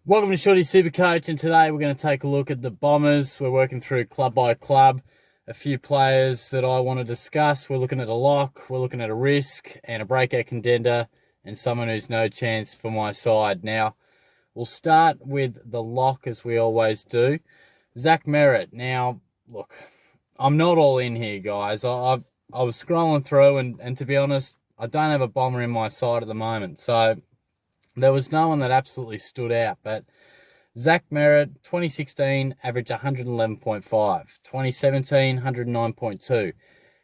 Welcome to Shorty's SuperCoach, and today we're going to take a look at the Bombers. We're working through club by club, a few players that I want to discuss. We're looking at a lock, we're looking at a risk, and a breakout contender, and someone who's no chance for my side. Now, we'll start with the lock as we always do. Zach Merritt. Now, look, I'm not all in here, guys. I was scrolling through, and to be honest, I don't have a Bomber in my side at the moment, so there was no one that absolutely stood out, but Zach Merritt, 2016, averaged 111.5. 2017, 109.2.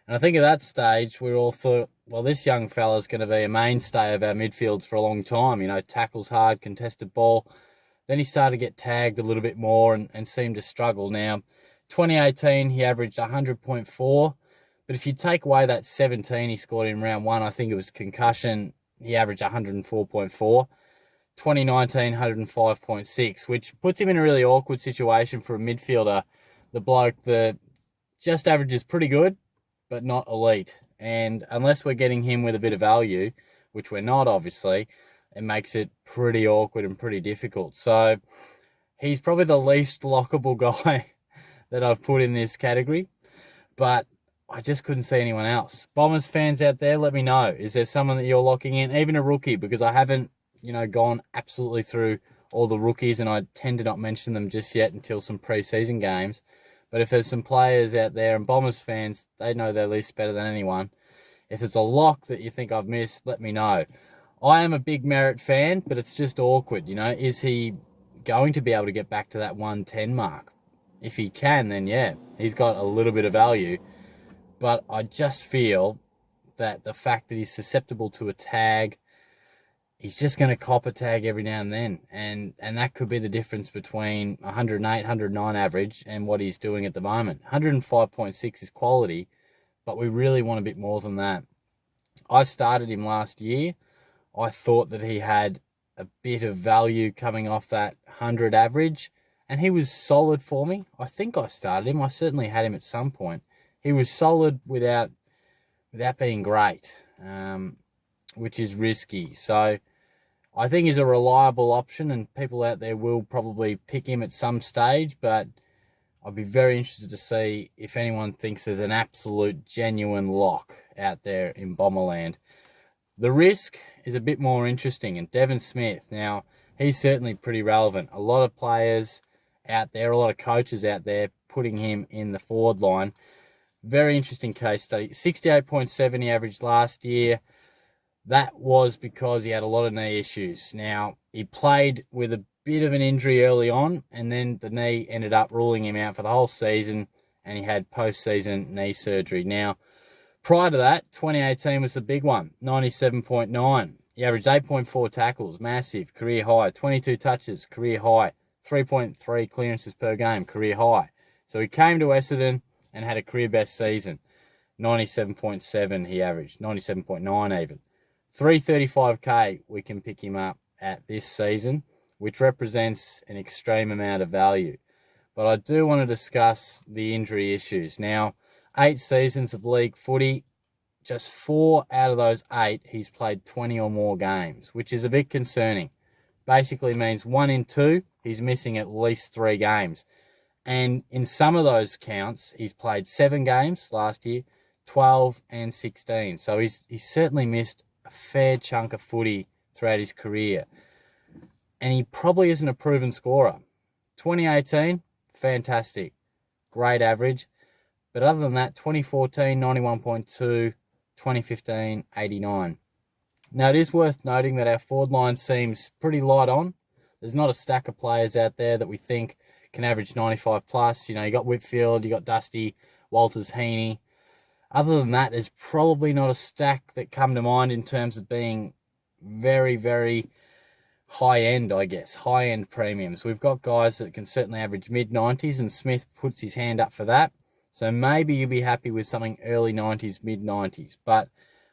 And I think at that stage, we all thought, well, this young fella's going to be a mainstay of our midfields for a long time. You know, tackles hard, contested ball. Then he started to get tagged a little bit more and seemed to struggle. Now, 2018, he averaged 100.4. But if you take away that 17 he scored in round one, I think it was concussion, he averaged 104.4. 2019, 105.6, which puts him in a really awkward situation for a midfielder. The bloke that just averages pretty good, but not elite. And unless we're getting him with a bit of value, which we're not, obviously, it makes it pretty awkward and pretty difficult. So he's probably the least lockable guy that I've put in this category, but I just couldn't see anyone else. Bombers fans out there, let me know. Is there someone that you're locking in? Even a rookie, because I haven't gone absolutely through all the rookies, and I tend to not mention them just yet until some pre-season games. But if there's some players out there, and Bombers fans, they know their list better than anyone. If there's a lock that you think I've missed, let me know. I am a big Merritt fan, but it's just awkward, Is he going to be able to get back to that 110 mark? If he can, then yeah, he's got a little bit of value. But I just feel that the fact that he's susceptible to a tag, he's just going to cop a tag every now and then. And that could be the difference between 108, 109 average and what he's doing at the moment. 105.6 is quality, but we really want a bit more than that. I started him last year. I thought that he had a bit of value coming off that 100 average, and he was solid for me. I think I started him. I certainly had him at some point. He was solid without being great, which is risky. So I think he's a reliable option, and people out there will probably pick him at some stage, but I'd be very interested to see if anyone thinks there's an absolute genuine lock out there in Bomberland. The risk is a bit more interesting, and Devon Smith, now, he's certainly pretty relevant. A lot of players out there, a lot of coaches out there putting him in the forward line. Very interesting case study. 68.7 he averaged last year. That was because he had a lot of knee issues. Now, he played with a bit of an injury early on, and then the knee ended up ruling him out for the whole season, and he had post-season knee surgery. Now, prior to that, 2018 was the big one, 97.9. He averaged 8.4 tackles, massive, career high. 22 touches, career high. 3.3 clearances per game, career high. So he came to Essendon and had a career best season. 97.7 he averaged, 97.9 even. 335k we can pick him up at this season, which represents an extreme amount of value. But I do want to discuss the injury issues. Now, 8 seasons of league footy, just 4 out of those 8 he's played 20 or more games, which is a bit concerning. Basically means 1 in 2 he's missing at least 3 games. And in some of those counts, he's played 7 games last year, 12 and 16. So he's certainly missed a fair chunk of footy throughout his career. And he probably isn't a proven scorer. 2018, fantastic. Great average. But other than that, 2014, 91.2, 2015, 89. Now, it is worth noting that our forward line seems pretty light on. There's not a stack of players out there that we think can average 95 plus. You got Whitfield, you got Dusty, Walters, Heaney. Other than that, there's probably not a stack that come to mind in terms of being very, very high-end, I guess, high-end premiums. We've got guys that can certainly average mid-90s, and Smith puts his hand up for that. So maybe you'll be happy with something early 90s, mid-90s. But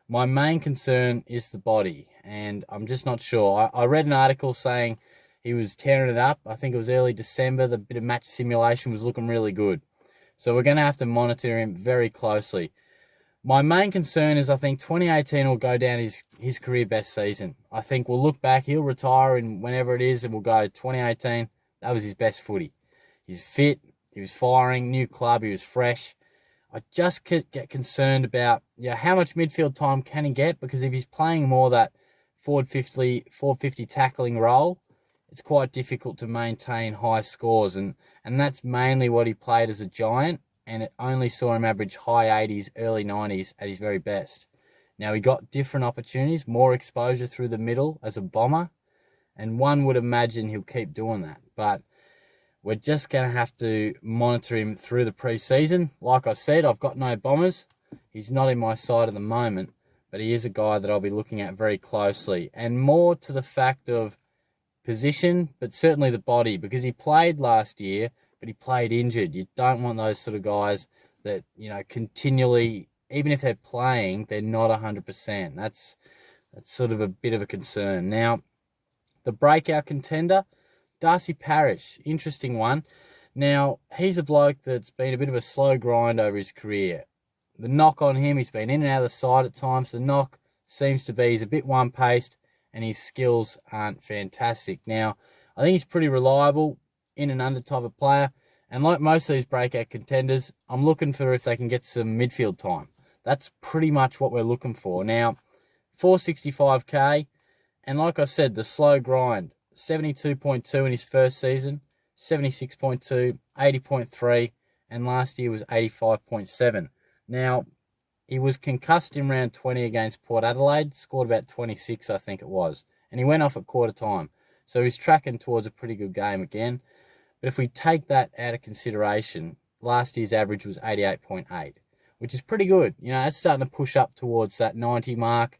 my main concern is the body, and I'm just not sure. I read an article saying he was tearing it up. I think it was early December. The bit of match simulation was looking really good. So we're going to have to monitor him very closely. My main concern is I think 2018 will go down his career best season. I think we'll look back, he'll retire in whenever it is, and we'll go 2018, that was his best footy. He's fit, he was firing, new club, he was fresh. I just get concerned about how much midfield time can he get, because if he's playing more that forward 50 tackling role, it's quite difficult to maintain high scores, and that's mainly what he played as a Giant, and it only saw him average high 80s, early 90s at his very best. Now, he got different opportunities, more exposure through the middle as a Bomber, and one would imagine he'll keep doing that. But we're just going to have to monitor him through the pre-season. Like I said, I've got no Bombers. He's not in my side at the moment, but he is a guy that I'll be looking at very closely. And more to the fact of position, but certainly the body, because he played last year, but he played injured. You don't want those sort of guys that, continually, even if they're playing, they're not 100%. That's sort of a bit of a concern. Now, the breakout contender, Darcy Parish, interesting one. Now, he's a bloke that's been a bit of a slow grind over his career. The knock on him, he's been in and out of the side at times. The knock seems to be he's a bit one-paced and his skills aren't fantastic. Now, I think he's pretty reliable, in and under type of player. And like most of these breakout contenders, I'm looking for if they can get some midfield time. That's pretty much what we're looking for. Now, 465k, and like I said, the slow grind, 72.2 in his first season, 76.2, 80.3, and last year was 85.7. Now, he was concussed in round 20 against Port Adelaide, scored about 26, I think it was, and he went off at quarter time. So he's tracking towards a pretty good game again. But if we take that out of consideration, last year's average was 88.8, which is pretty good. It's starting to push up towards that 90 mark.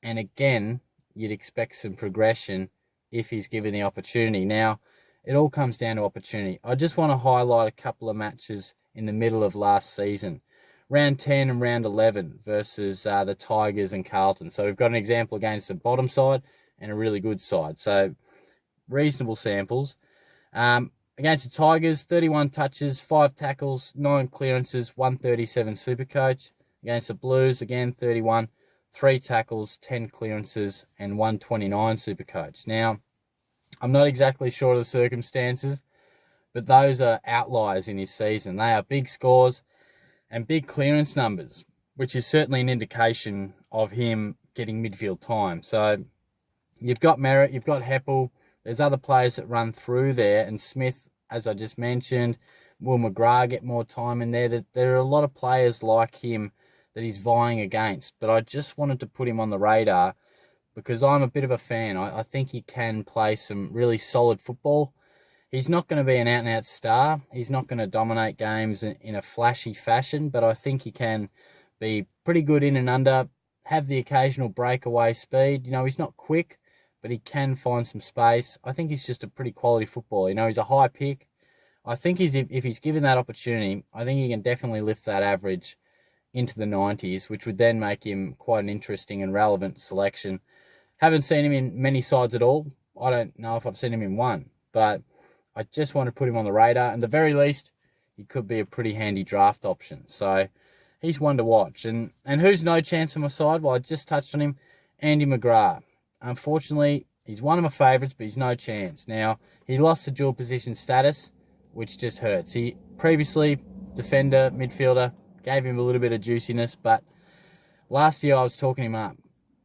And again, you'd expect some progression if he's given the opportunity. Now, it all comes down to opportunity. I just want to highlight a couple of matches in the middle of last season. Round 10 and round 11 versus the Tigers and Carlton. So we've got an example against the bottom side and a really good side. So reasonable samples. Against the Tigers, 31 touches, 5 tackles, 9 clearances, 137 SuperCoach. Against the Blues, again, 31, 3 tackles, 10 clearances, and 129 SuperCoach. Now, I'm not exactly sure of the circumstances, but those are outliers in his season. They are big scores and big clearance numbers, which is certainly an indication of him getting midfield time. So you've got Merritt, you've got Heppel, there's other players that run through there, and Smith, as I just mentioned, will McGrath get more time in there? There are a lot of players like him that he's vying against, but I just wanted to put him on the radar because I'm a bit of a fan. I think he can play some really solid football. He's not going to be an out-and-out star. He's not going to dominate games in a flashy fashion, but I think he can be pretty good in and under, have the occasional breakaway speed. He's not quick, but he can find some space. I think he's just a pretty quality footballer. He's a high pick. I think if he's given that opportunity, I think he can definitely lift that average into the 90s, which would then make him quite an interesting and relevant selection. Haven't seen him in many sides at all. I don't know if I've seen him in one, but I just want to put him on the radar. And at the very least, he could be a pretty handy draft option. So he's one to watch. And who's no chance on my side? Well, I just touched on him, Andy McGrath. Unfortunately, he's one of my favourites, but he's no chance. Now, he lost the dual position status, which just hurts. He previously, defender, midfielder, gave him a little bit of juiciness, but last year I was talking him up.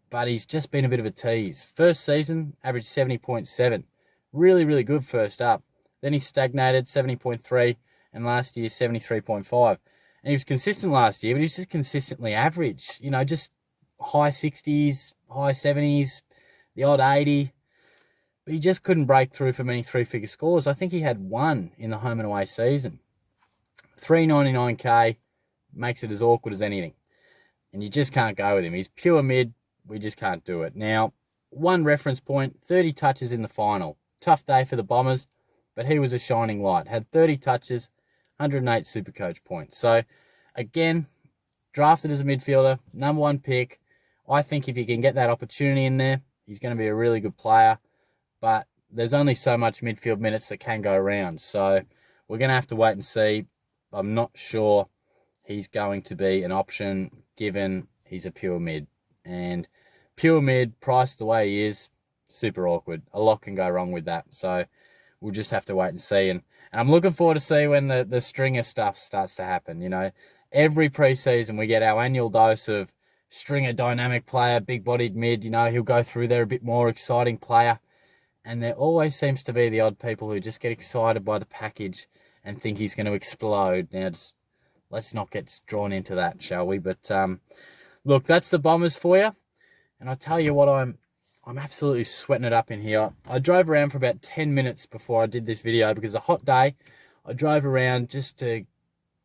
But he's just been a bit of a tease. First season, averaged 70.7. Really, really good first up. Then he stagnated, 70.3, and last year, 73.5. And he was consistent last year, but he was just consistently average. Just high 60s, high 70s, the odd 80. But he just couldn't break through for many three-figure scores. I think he had one in the home and away season. 399k makes it as awkward as anything. And you just can't go with him. He's pure mid. We just can't do it. Now, one reference point, 30 touches in the final. Tough day for the Bombers, but he was a shining light. Had 30 touches, 108 SuperCoach points. So, again, drafted as a midfielder, number 1 pick. I think if he can get that opportunity in there, he's going to be a really good player. But there's only so much midfield minutes that can go around. So, we're going to have to wait and see. I'm not sure he's going to be an option given he's a pure mid. And pure mid, priced the way he is, super awkward. A lot can go wrong with that. So we'll just have to wait and see. And I'm looking forward to see when the stringer stuff starts to happen. You know, every preseason we get our annual dose of stringer dynamic player, big-bodied mid. You know, he'll go through there, a bit more exciting player. And there always seems to be the odd people who just get excited by the package and think he's going to explode. Now, just let's not get drawn into that, shall we? But look, that's the Bombers for you. And I tell you what, I'm absolutely sweating it up in here. I drove around for about 10 minutes before I did this video because it's a hot day. I drove around just to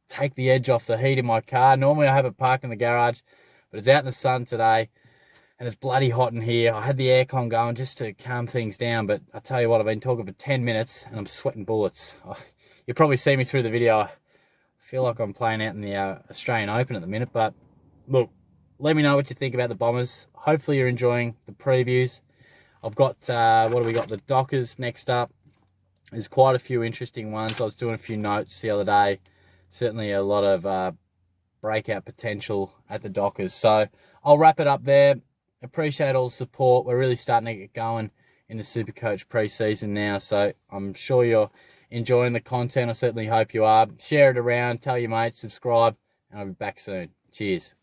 take the edge off the heat in my car. Normally I have it parked in the garage, but it's out in the sun today. And it's bloody hot in here. I had the aircon going just to calm things down. But I tell you what, I've been talking for 10 minutes and I'm sweating bullets. You probably see me through the video. I feel like I'm playing out in the Australian Open at the minute. But look, let me know what you think about the Bombers. Hopefully you're enjoying the previews. I've got, what do we got? The Dockers next up. There's quite a few interesting ones. I was doing a few notes the other day. Certainly a lot of breakout potential at the Dockers. So I'll wrap it up there. Appreciate all the support. We're really starting to get going in the SuperCoach pre-season now, so I'm sure you're enjoying the content. I certainly hope you are. Share it around, tell your mates, subscribe, and I'll be back soon. Cheers.